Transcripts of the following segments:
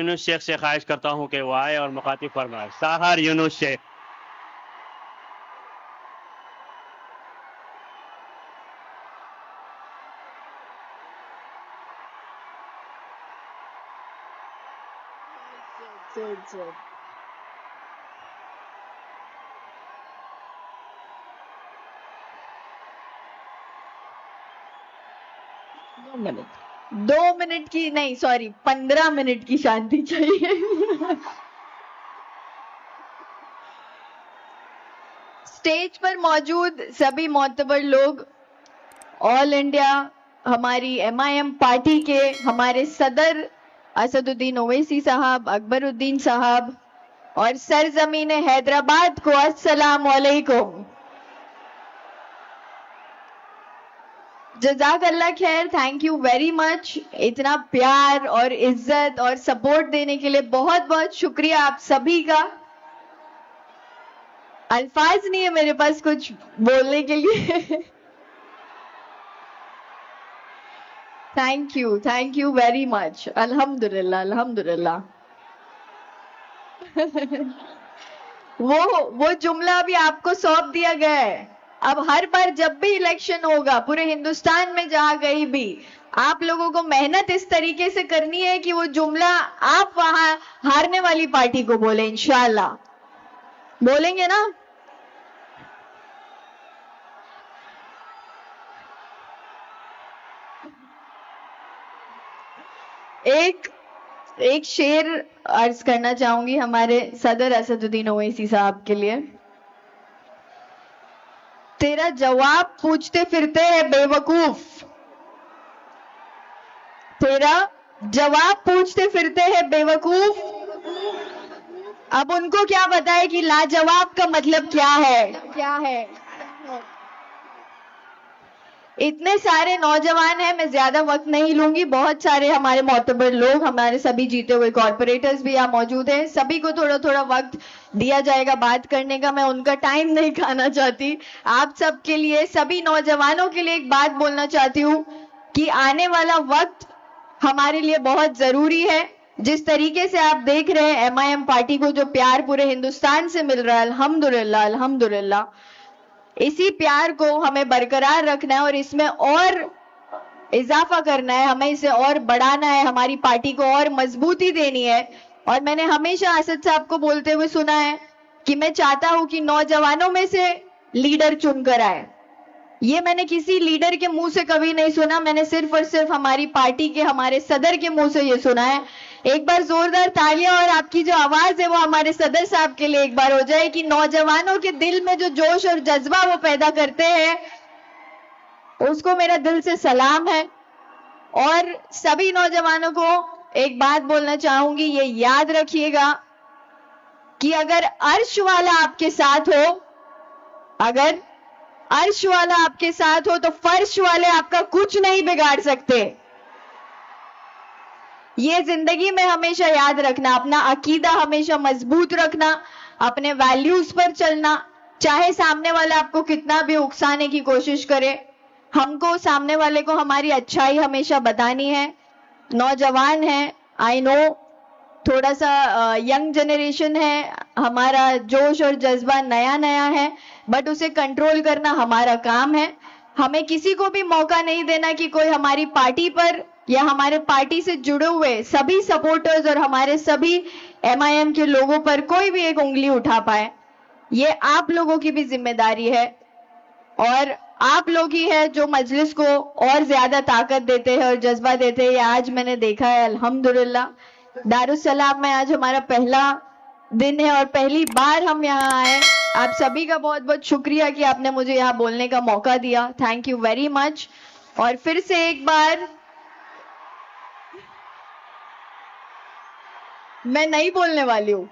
यूनुस शेख से ख्वाहिश करता हूं कि वो आए और मुखातिब फरमाए। साहर यूनुस शेख। दो मिनट की नहीं, सॉरी 15 मिनट की शांति चाहिए। स्टेज पर मौजूद सभी मोतबर लोग, ऑल इंडिया हमारी MIM पार्टी के हमारे सदर असदुद्दीन ओवैसी साहब, अकबरुद्दीन साहब और सरजमीन हैदराबाद को अस्सलाम वालेकुम। जज़ाकल्लाह खैर, थैंक यू वेरी मच। इतना प्यार और इज्जत और सपोर्ट देने के लिए बहुत बहुत शुक्रिया आप सभी का। अल्फाज नहीं है मेरे पास कुछ बोलने के लिए। Thank you very much. अल्हम्दुलिल्लाह अल्हम्दुलिल्लाह। वो जुमला भी आपको सौंप दिया गया है। अब हर बार जब भी इलेक्शन होगा पूरे हिंदुस्तान में जहां कहीं भी, आप लोगों को मेहनत इस तरीके से करनी है कि वो जुमला आप वहां हारने वाली पार्टी को बोले। इंशाअल्लाह बोलेंगे ना? एक शेर अर्ज करना चाहूंगी हमारे सदर असदुद्दीन ओवैसी साहब के लिए। तेरा जवाब पूछते फिरते हैं बेवकूफ, तेरा जवाब पूछते फिरते हैं बेवकूफ। अब उनको क्या पता है कि लाजवाब का मतलब क्या है। इतने सारे नौजवान हैं, मैं ज्यादा वक्त नहीं लूंगी। बहुत सारे हमारे मोतबर लोग, हमारे सभी जीते हुए कॉर्पोरेटर्स भी यहाँ मौजूद हैं। सभी को थोड़ा थोड़ा वक्त दिया जाएगा बात करने का, मैं उनका टाइम नहीं खाना चाहती। आप सब के लिए, सभी नौजवानों के लिए एक बात बोलना चाहती हूँ कि आने वाला वक्त हमारे लिए बहुत जरूरी है। जिस तरीके से आप देख रहे हैं MIM पार्टी को जो प्यार पूरे हिंदुस्तान से मिल रहा है, अल्हम्दुलिल्लाह अल्हम्दुलिल्लाह, इसी प्यार को हमें बरकरार रखना है और इसमें और इजाफा करना है, हमें इसे और बढ़ाना है, हमारी पार्टी को और मजबूती देनी है। और मैंने हमेशा असद साहब को बोलते हुए सुना है कि मैं चाहता हूं कि नौजवानों में से लीडर चुनकर आए। ये मैंने किसी लीडर के मुंह से कभी नहीं सुना, मैंने सिर्फ और सिर्फ हमारी पार्टी के हमारे सदर के मुंह से ये सुना है। एक बार जोरदार तालियां और आपकी जो आवाज है वो हमारे सदर साहब के लिए एक बार हो जाए कि नौजवानों के दिल में जो जोश और जज्बा वो पैदा करते हैं, उसको मेरा दिल से सलाम है। और सभी नौजवानों को एक बात बोलना चाहूंगी, ये याद रखिएगा कि अगर अर्श वाला आपके साथ हो, अगर अर्श वाला आपके साथ हो तो फर्श वाले आपका कुछ नहीं बिगाड़ सकते। ये जिंदगी में हमेशा याद रखना, अपना अकीदा हमेशा मजबूत रखना, अपने वैल्यूज पर चलना। चाहे सामने वाला आपको कितना भी उकसाने की कोशिश करे, हमको सामने वाले को हमारी अच्छाई हमेशा बतानी है। नौजवान है, आई नो थोड़ा सा यंग जनरेशन है, हमारा जोश और जज्बा नया नया है, बट उसे कंट्रोल करना हमारा काम है। हमें किसी को भी मौका नहीं देना कि कोई हमारी पार्टी पर या हमारे पार्टी से जुड़े हुए सभी सपोर्टर्स और हमारे सभी MIM के लोगों पर कोई भी एक उंगली उठा पाए। ये आप लोगों की भी जिम्मेदारी है और आप लोग ही है जो मजलिस को और ज्यादा ताकत देते हैं और जज्बा देते हैं। ये आज मैंने देखा है अल्हम्दुलिल्लाह। दारुस्सलाम में आज हमारा पहला दिन है और पहली बार हम यहाँ आए। आप सभी का बहुत बहुत शुक्रिया कि आपने मुझे यहाँ बोलने का मौका दिया। Thank you very much. और फिर से एक बार मैं नहीं बोलने वाली हूँ।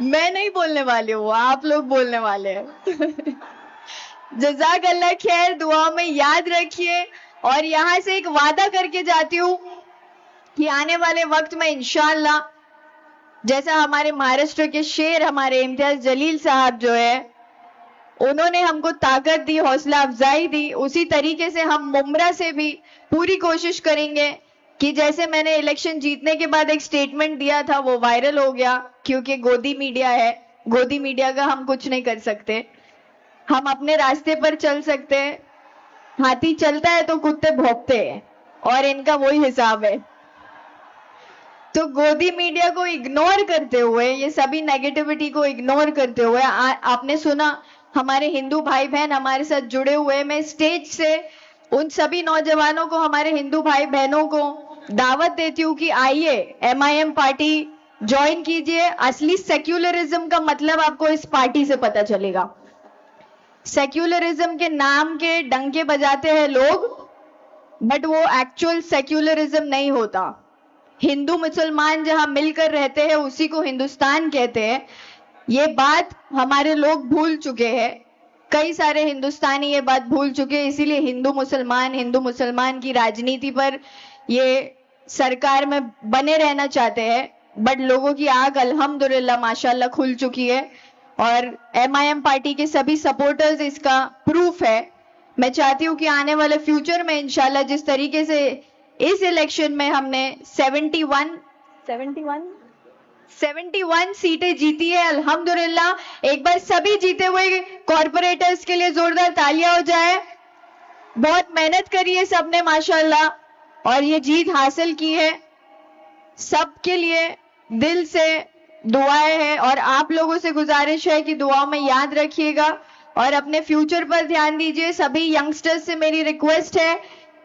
मैं नहीं बोलने वाली हूँ, आप लोग बोलने वाले हैं। जज़ाकल्लाह खैर, दुआ में याद रखिए। और यहाँ से एक वादा करके जाती हूँ कि आने वाले वक्त में इंशाअल्लाह, जैसा हमारे महाराष्ट्र के शेर हमारे इम्तियाज जलील साहब जो है, उन्होंने हमको ताकत दी, हौसला अफजाई दी, उसी तरीके से हम मुमरा से भी पूरी कोशिश करेंगे कि जैसे मैंने इलेक्शन जीतने के बाद एक स्टेटमेंट दिया था वो वायरल हो गया, क्योंकि गोदी मीडिया है, गोदी मीडिया का हम कुछ नहीं कर सकते, हम अपने रास्ते पर चल सकते हैं। हाथी चलता है तो कुत्ते भौंकते हैं और इनका वही हिसाब है। तो गोदी मीडिया को इग्नोर करते हुए, ये सभी नेगेटिविटी को इग्नोर करते हुए, आपने सुना हमारे हिंदू भाई बहन हमारे साथ जुड़े हुए, मैं स्टेज से उन सभी नौजवानों को, हमारे हिंदू भाई बहनों को दावत देती हूँ कि आइए MIM पार्टी ज्वाइन कीजिए। असली सेक्युलरिज्म का मतलब आपको इस पार्टी से पता चलेगा। सेक्युलरिज्म के नाम के डंके बजाते हैं लोग, बट वो एक्चुअल सेक्युलरिज्म नहीं होता। हिंदू मुसलमान जहां मिलकर रहते हैं उसी को हिंदुस्तान कहते हैं। ये बात हमारे लोग भूल चुके हैं, कई सारे हिंदुस्तानी ये बात भूल चुके हैं, इसीलिए हिंदू मुसलमान की राजनीति पर ये सरकार में बने रहना चाहते हैं। बट लोगों की आंख अल्हम्दुलिल्लाह माशाल्लाह खुल चुकी है और MIM पार्टी के सभी सपोर्टर्स इसका प्रूफ है। मैं चाहती हूं कि आने वाले फ्यूचर में इंशाल्लाह जिस तरीके से इस इलेक्शन में हमने 71 सीटें जीती है अल्हम्दुलिल्लाह, एक बार सभी जीते हुए कॉर्पोरेटर्स के लिए जोरदार तालियां हो जाए। बहुत मेहनत करी है सबने माशाल्लाह और ये जीत हासिल की है। सबके लिए दिल से दुआएं हैं और आप लोगों से गुजारिश है कि दुआओं में याद रखिएगा और अपने फ्यूचर पर ध्यान दीजिए। सभी यंगस्टर्स से मेरी रिक्वेस्ट है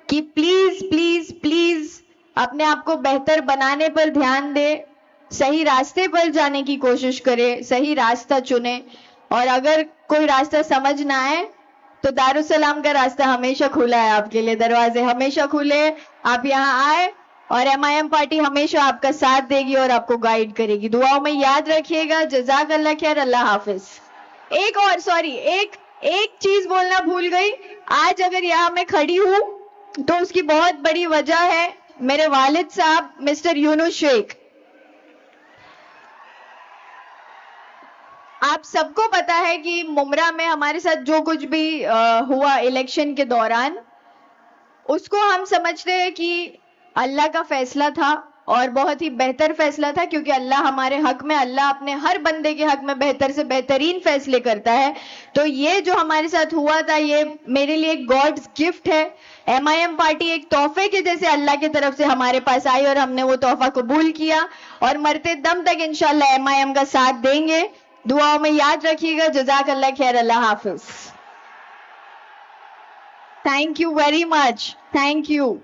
कि प्लीज प्लीज प्लीज अपने आप को बेहतर बनाने पर ध्यान दे, सही रास्ते पर जाने की कोशिश करे, सही रास्ता चुने। और अगर कोई रास्ता समझ ना आए तो दारुसलाम का रास्ता हमेशा खुला है आपके लिए, दरवाजे हमेशा खुले, आप यहाँ आए और MIM पार्टी हमेशा आपका साथ देगी और आपको गाइड करेगी। दुआओं में याद रखिएगा। जज़ाक अल्लाह खैर, अल्लाह हाफिज। एक और एक चीज बोलना भूल गई। आज अगर यहाँ मैं खड़ी हूं तो उसकी बहुत बड़ी वजह है मेरे वालिद साहब मिस्टर यूनुस शेख। आप सबको पता है कि मुमरा में हमारे साथ जो कुछ भी हुआ इलेक्शन के दौरान, उसको हम समझते हैं कि अल्लाह का फैसला था और बहुत ही बेहतर फैसला था, क्योंकि अल्लाह हमारे हक में, अल्लाह अपने हर बंदे के हक में बेहतर से बेहतरीन फैसले करता है। तो ये जो हमारे साथ हुआ था ये मेरे लिए गॉड्स गिफ्ट है। MIM पार्टी एक तोहफे के जैसे अल्लाह की तरफ से हमारे पास आई और हमने वो तोहफा कबूल किया और मरते दम तक इंशाल्लाह MIM का साथ देंगे। दुआओं में याद रखिएगा। जज़ाक अल्लाह खैर, अल्लाह हाफिज। Thank you very much. Thank you.